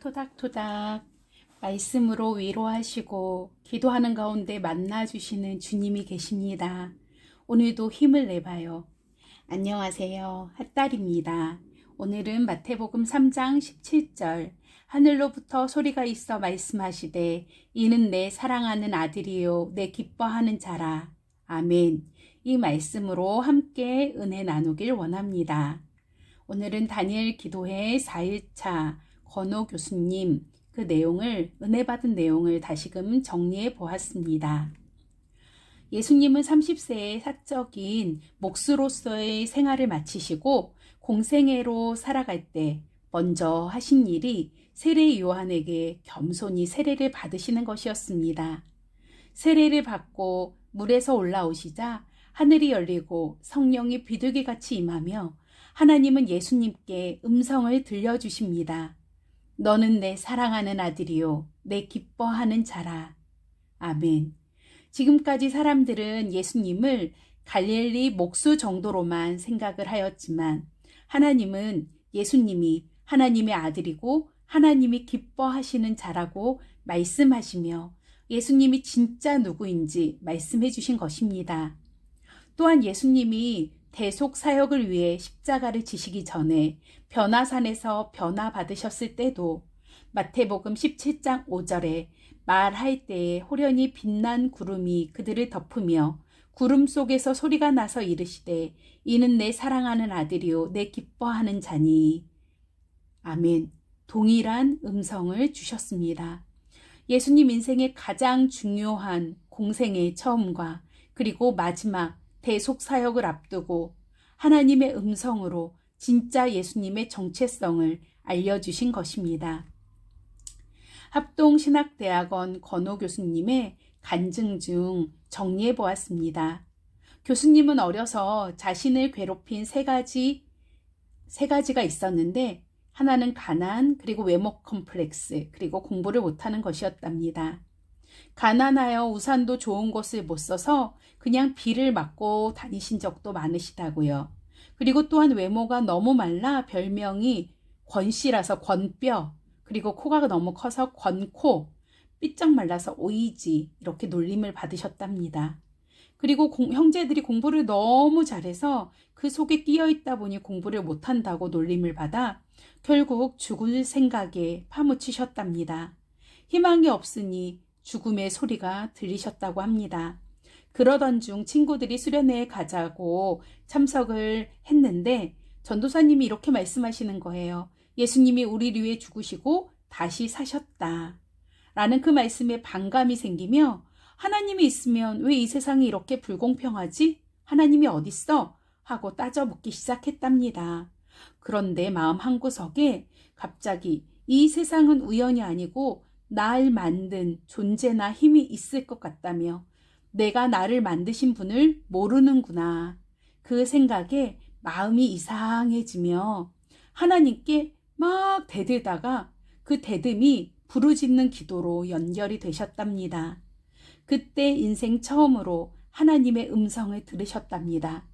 토닥토닥 말씀으로 위로하시고 기도하는 가운데 만나주시는 주님이 계십니다. 오늘도 힘을 내봐요. 안녕하세요. 핫딸입니다. 오늘은 마태복음 3장 17절 하늘로부터 소리가 있어 말씀하시되 이는 내 사랑하는 아들이요 내 기뻐하는 자라. 아멘. 이 말씀으로 함께 은혜 나누길 원합니다. 오늘은 다니엘 기도회 4일차 권호 교수님 그 내용을 은혜 받은 내용을 다시금 정리해 보았습니다. 예수님은 30세의 사적인 목수로서의 생활을 마치시고 공생애로 살아갈 때 먼저 하신 일이 세례 요한에게 겸손히 세례를 받으시는 것이었습니다. 세례를 받고 물에서 올라오시자 하늘이 열리고 성령이 비둘기같이 임하며 하나님은 예수님께 음성을 들려주십니다. 너는 내 사랑하는 아들이요 내 기뻐하는 자라. 아멘. 지금까지 사람들은 예수님을 갈릴리 목수 정도로만 생각을 하였지만 하나님은 예수님이 하나님의 아들이고 하나님이 기뻐하시는 자라고 말씀하시며 예수님이 진짜 누구인지 말씀해 주신 것입니다. 또한 예수님이 대속 사역을 위해 십자가를 지시기 전에 변화산에서 변화 받으셨을 때도 마태복음 17장 5절에 말할 때에 호련히 빛난 구름이 그들을 덮으며 구름 속에서 소리가 나서 이르시되 이는 내 사랑하는 아들이요 내 기뻐하는 자니. 아멘. 동일한 음성을 주셨습니다. 예수님 인생의 가장 중요한 공생의 처음과 그리고 마지막 대속 사역을 앞두고 하나님의 음성으로 진짜 예수님의 정체성을 알려주신 것입니다. 합동신학대학원 권호 교수님의 간증 중 정리해 보았습니다. 교수님은 어려서 자신을 괴롭힌 세 가지가 있었는데 하나는 가난, 그리고 외모 컴플렉스, 그리고 공부를 못하는 것이었답니다. 가난하여 우산도 좋은 곳을 못 써서 그냥 비를 맞고 다니신 적도 많으시다고요. 그리고 또한 외모가 너무 말라 별명이 권씨라서 권뼈, 그리고 코가 너무 커서 권코, 삐쩍 말라서 오이지 이렇게 놀림을 받으셨답니다. 그리고 형제들이 공부를 너무 잘해서 그 속에 끼어있다 보니 공부를 못한다고 놀림을 받아 결국 죽을 생각에 파묻히셨답니다. 희망이 없으니 죽음의 소리가 들리셨다고 합니다. 그러던 중 친구들이 수련회에 가자고 참석을 했는데 전도사님이 이렇게 말씀하시는 거예요. 예수님이 우리를 위해 죽으시고 다시 사셨다. 라는 그 말씀에 반감이 생기며 하나님이 있으면 왜 이 세상이 이렇게 불공평하지? 하나님이 어딨어? 하고 따져 묻기 시작했답니다. 그런데 마음 한구석에 갑자기 이 세상은 우연이 아니고 날 만든 존재나 힘이 있을 것 같다며 내가 나를 만드신 분을 모르는구나. 그 생각에 마음이 이상해지며 하나님께 막 대들다가 그 대듬이 부르짖는 기도로 연결이 되셨답니다. 그때 인생 처음으로 하나님의 음성을 들으셨답니다.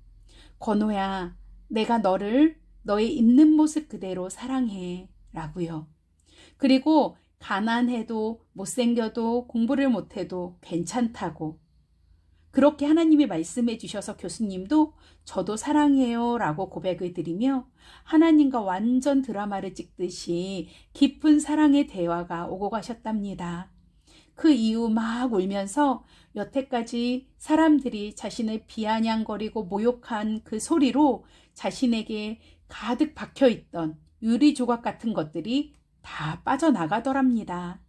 권호야, 내가 너를 너의 있는 모습 그대로 사랑해 라고요. 그리고 가난해도 못생겨도 공부를 못해도 괜찮다고 그렇게 하나님이 말씀해 주셔서 교수님도 저도 사랑해요 라고 고백을 드리며 하나님과 완전 드라마를 찍듯이 깊은 사랑의 대화가 오고 가셨답니다. 그 이후 막 울면서 여태까지 사람들이 자신을 비아냥거리고 모욕한 그 소리로 자신에게 가득 박혀있던 유리조각 같은 것들이 다 빠져나가더랍니다.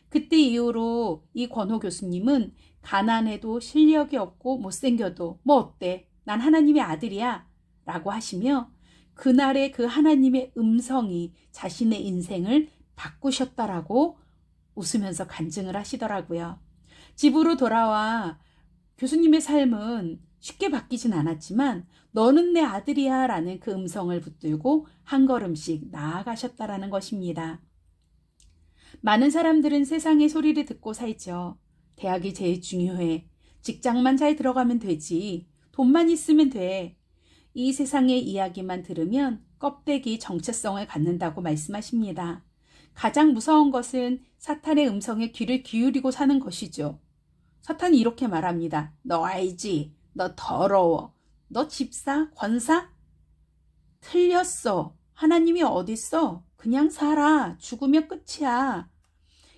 그때 이후로 이 권호 교수님은 가난해도 실력이 없고 못생겨도 뭐 어때? 난 하나님의 아들이야 라고 하시며 그날의 그 하나님의 음성이 자신의 인생을 바꾸셨다라고 웃으면서 간증을 하시더라고요. 집으로 돌아와 교수님의 삶은 쉽게 바뀌진 않았지만 너는 내 아들이야 라는 그 음성을 붙들고 한 걸음씩 나아가셨다라는 것입니다. 많은 사람들은 세상의 소리를 듣고 살죠. 대학이 제일 중요해. 직장만 잘 들어가면 되지. 돈만 있으면 돼. 이 세상의 이야기만 들으면 껍데기 정체성을 갖는다고 말씀하십니다. 가장 무서운 것은 사탄의 음성에 귀를 기울이고 사는 것이죠. 사탄이 이렇게 말합니다. 너 알지? 너 더러워. 너 집사? 권사? 틀렸어. 하나님이 어딨어? 그냥 살아. 죽으면 끝이야.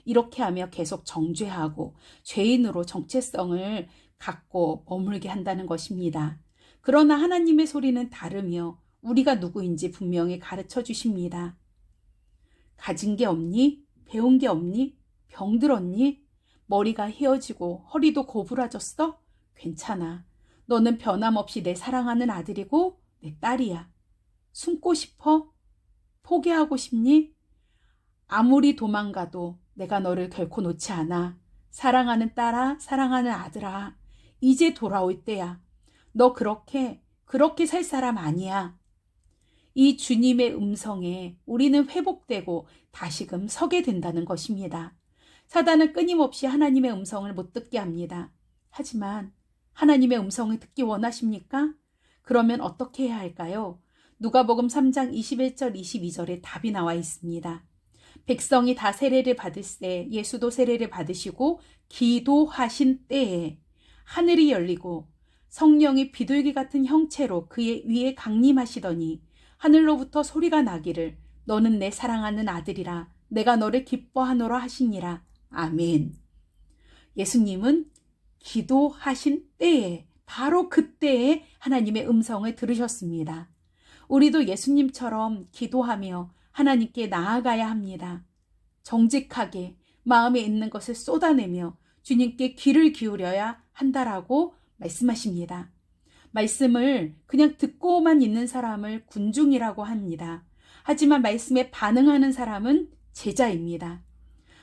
이렇게 하며 계속 정죄하고 죄인으로 정체성을 갖고 머물게 한다는 것입니다. 그러나 하나님의 소리는 다르며 우리가 누구인지 분명히 가르쳐 주십니다. 가진 게 없니? 배운 게 없니? 병들었니? 머리가 휘어지고 허리도 고부라졌어? 괜찮아. 너는 변함없이 내 사랑하는 아들이고 내 딸이야. 숨고 싶어? 포기하고 싶니? 아무리 도망가도 내가 너를 결코 놓지 않아. 사랑하는 딸아, 사랑하는 아들아, 이제 돌아올 때야. 너 그렇게 살 사람 아니야. 이 주님의 음성에 우리는 회복되고 다시금 서게 된다는 것입니다. 사단은 끊임없이 하나님의 음성을 못 듣게 합니다. 하지만 하나님의 음성을 듣기 원하십니까? 그러면 어떻게 해야 할까요? 누가복음 3장 21절 22절에 답이 나와 있습니다. 백성이 다 세례를 받을세 예수도 세례를 받으시고 기도하신 때에 하늘이 열리고 성령이 비둘기 같은 형체로 그의 위에 강림하시더니 하늘로부터 소리가 나기를 너는 내 사랑하는 아들이라 내가 너를 기뻐하노라 하시니라. 아멘. 예수님은 기도하신 때에 바로 그때에 하나님의 음성을 들으셨습니다. 우리도 예수님처럼 기도하며 하나님께 나아가야 합니다. 정직하게 마음에 있는 것을 쏟아내며 주님께 귀를 기울여야 한다라고 말씀하십니다. 말씀을 그냥 듣고만 있는 사람을 군중이라고 합니다. 하지만 말씀에 반응하는 사람은 제자입니다.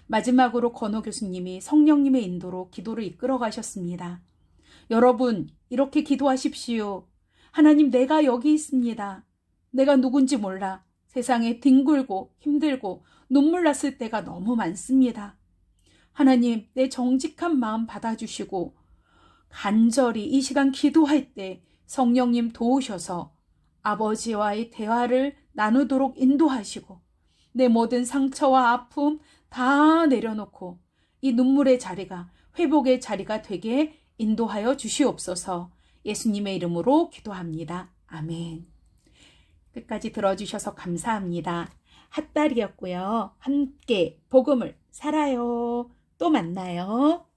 마지막으로 건호 교수님이 성령님의 인도로 기도를 이끌어 가셨습니다. 여러분, 이렇게 기도하십시오. 하나님, 내가 여기 있습니다. 내가 누군지 몰라. 세상에 뒹굴고 힘들고 눈물 났을 때가 너무 많습니다. 하나님, 내 정직한 마음 받아주시고 간절히 이 시간 기도할 때 성령님 도우셔서 아버지와의 대화를 나누도록 인도하시고 내 모든 상처와 아픔 다 내려놓고 이 눈물의 자리가 회복의 자리가 되게 인도하여 주시옵소서. 예수님의 이름으로 기도합니다. 아멘. 끝까지 들어주셔서 감사합니다. 핫달이었고요. 함께 복음을 살아요. 또 만나요.